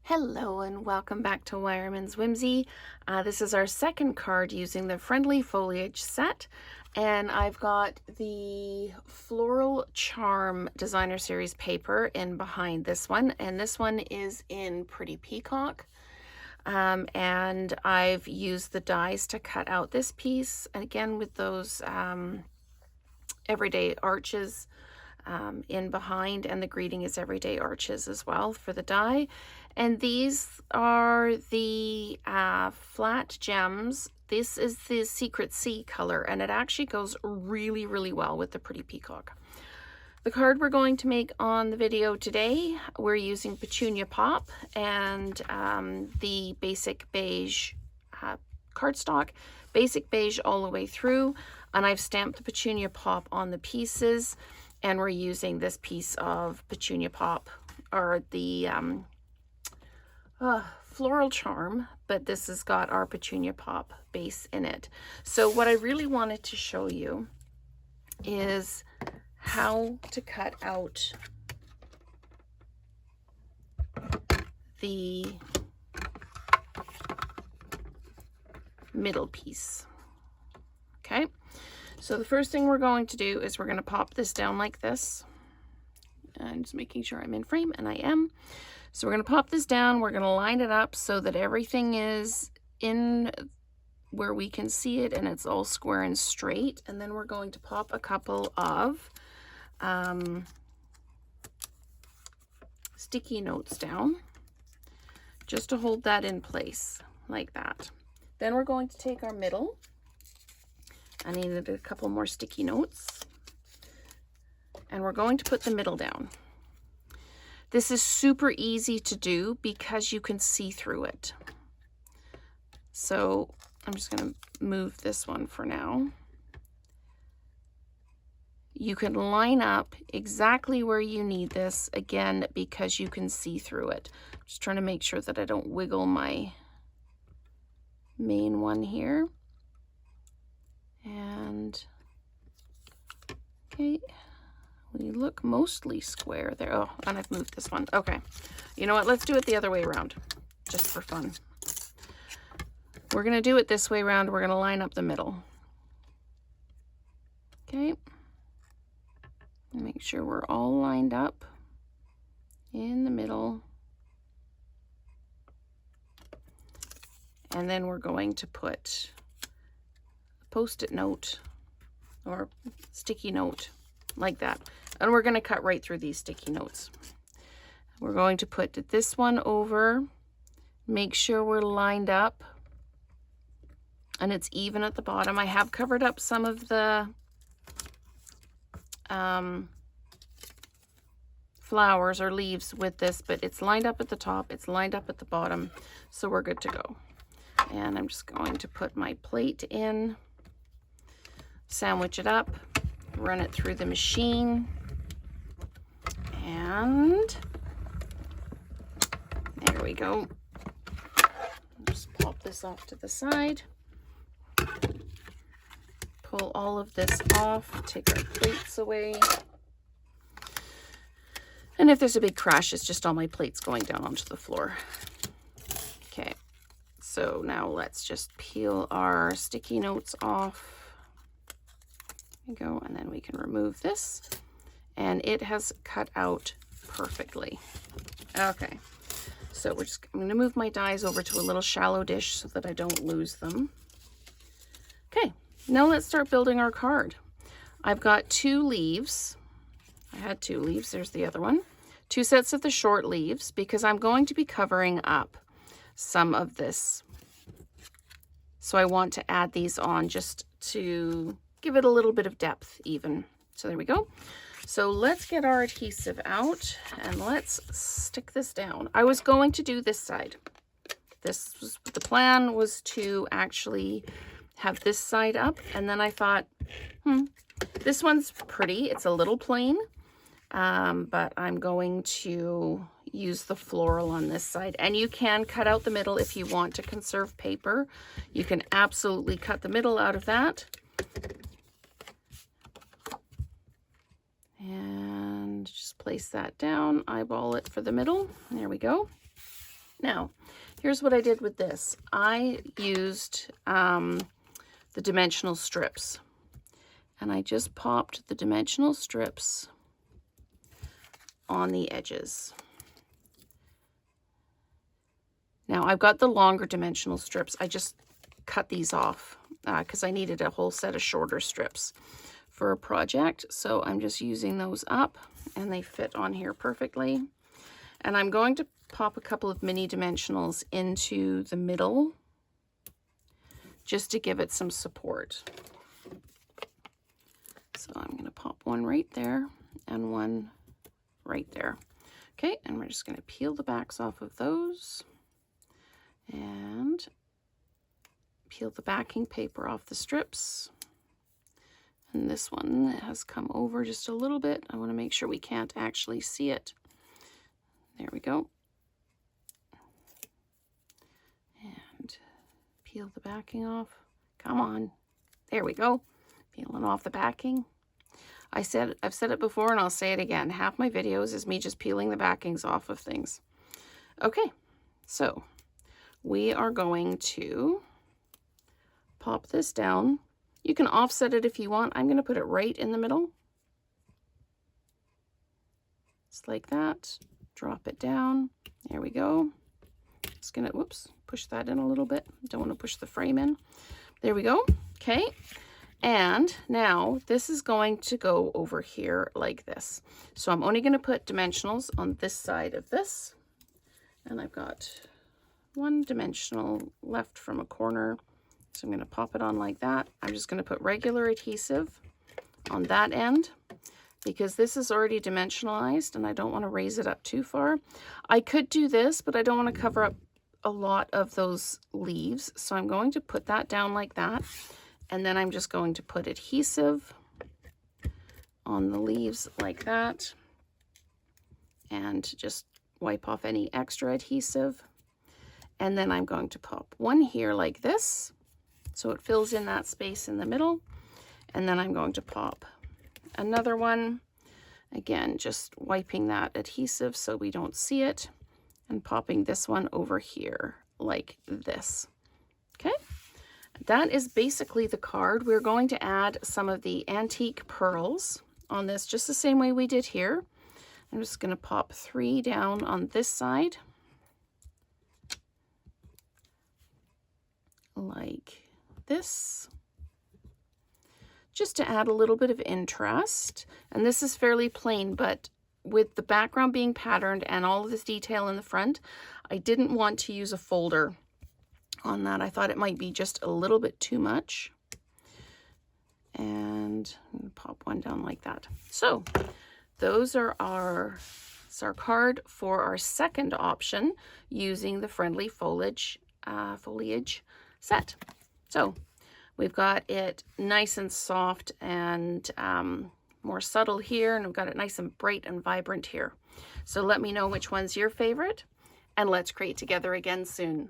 Hello and welcome back to Wireman's Whimsy. This is our second card using the Friendly Foliage set, and I've got the Floral Charm Designer Series paper in behind this one, and this one is in Pretty Peacock. And I've used the dies to cut out this piece, and again with those everyday arches in behind, and the greeting is everyday arches as well for the die. And these are the flat gems. This is the Secret Sea color, and it actually goes really, really well with the Pretty Peacock. The card we're going to make on the video today, we're using Petunia Pop and the basic beige cardstock, basic beige all the way through, and I've stamped the Petunia Pop on the pieces, and we're using this piece of Petunia Pop, or the Floral Charm, but this has got our Petunia Pop base in it. So what I really wanted to show you is how to cut out the middle piece. Okay, so the first thing we're going to do is we're going to pop this down like this. I'm just making sure I'm in frame, and I am. So we're going to pop this down, we're going to line it up so that everything is in where we can see it and it's all square and straight. And then we're going to pop a couple of sticky notes down just to hold that in place like that. Then we're going to take our middle. I needed a couple more sticky notes. And we're going to put the middle down. This is super easy to do because you can see through it. So I'm just going to move this one for now. You can line up exactly where you need this, again, because you can see through it. Just trying to make sure that I don't wiggle my main one here. And, okay. We look mostly square there. Oh, and I've moved this one. Okay. You know what? Let's do it the other way around, just for fun. We're going to do it this way around. We're going to line up the middle. Okay. Make sure we're all lined up in the middle. And then we're going to put a Post-it note or sticky note like that. And we're going to cut right through these sticky notes. We're going to put this one over, make sure we're lined up and it's even at the bottom. I have covered up some of the flowers or leaves with this, but it's lined up at the top, it's lined up at the bottom, so we're good to go. And I'm just going to put my plate in, sandwich it up, run it through the machine, and there we go. Just pop this off to the side, pull all of this off, take our plates away, and if there's a big crash, it's just all my plates going down onto the floor. Okay, so now let's just peel our sticky notes off. There we go, and then we can remove this, and it has cut out perfectly. Okay, so I'm going to move my dies over to a little shallow dish so that I don't lose them. Okay, now let's start building our card. I've got 2 leaves. I had 2 leaves, there's the other one. 2 sets of the short leaves, because I'm going to be covering up some of this. So I want to add these on just to give it a little bit of depth even. So there we go. So let's get our adhesive out and let's stick this down. I was going to do this side. This was the plan, was to actually have this side up, and then I thought, this one's pretty. It's a little plain, but I'm going to use the floral on this side. And you can cut out the middle if you want to conserve paper. You can absolutely cut the middle out of that. And just place that down, eyeball it for the middle. There we go. Now, here's what I did with this. I used the dimensional strips, and I just popped the dimensional strips on the edges. Now, I've got the longer dimensional strips. I just cut these off because I needed a whole set of shorter strips for a project. So I'm just using those up, and they fit on here perfectly. And I'm going to pop a couple of mini dimensionals into the middle just to give it some support. So I'm going to pop one right there and one right there. Okay, and we're just going to peel the backs off of those and peel the backing paper off the strips. And this one has come over just a little bit. I want to make sure we can't actually see it. There we go. And peel the backing off. Come on. There we go. Peeling off the backing. I've said it before and I'll say it again. Half my videos is me just peeling the backings off of things. Okay, so we are going to pop this down. You can offset it if you want. I'm going to put it right in the middle. Just like that. Drop it down. There we go. Just going to, whoops, push that in a little bit. Don't want to push the frame in. There we go. Okay. And now this is going to go over here like this. So I'm only going to put dimensionals on this side of this. And I've got one dimensional left from a corner. So I'm going to pop it on like that. I'm just going to put regular adhesive on that end because this is already dimensionalized and I don't want to raise it up too far. I could do this, but I don't want to cover up a lot of those leaves. So I'm going to put that down like that. And then I'm just going to put adhesive on the leaves like that and just wipe off any extra adhesive. And then I'm going to pop one here like this, so it fills in that space in the middle. And then I'm going to pop another one, again, just wiping that adhesive so we don't see it, and popping this one over here like this. Okay. That is basically the card. We're going to add some of the antique pearls on this, just the same way we did here. I'm just going to pop 3 down on this side, like this, just to add a little bit of interest. And this is fairly plain, but with the background being patterned and all of this detail in the front, I didn't want to use a folder on that. I thought it might be just a little bit too much. And I'm gonna pop one down like that. So those are our card for our second option using the Friendly Foliage set. So we've got it nice and soft and more subtle here, and we've got it nice and bright and vibrant here. So let me know which one's your favorite, and let's create together again soon.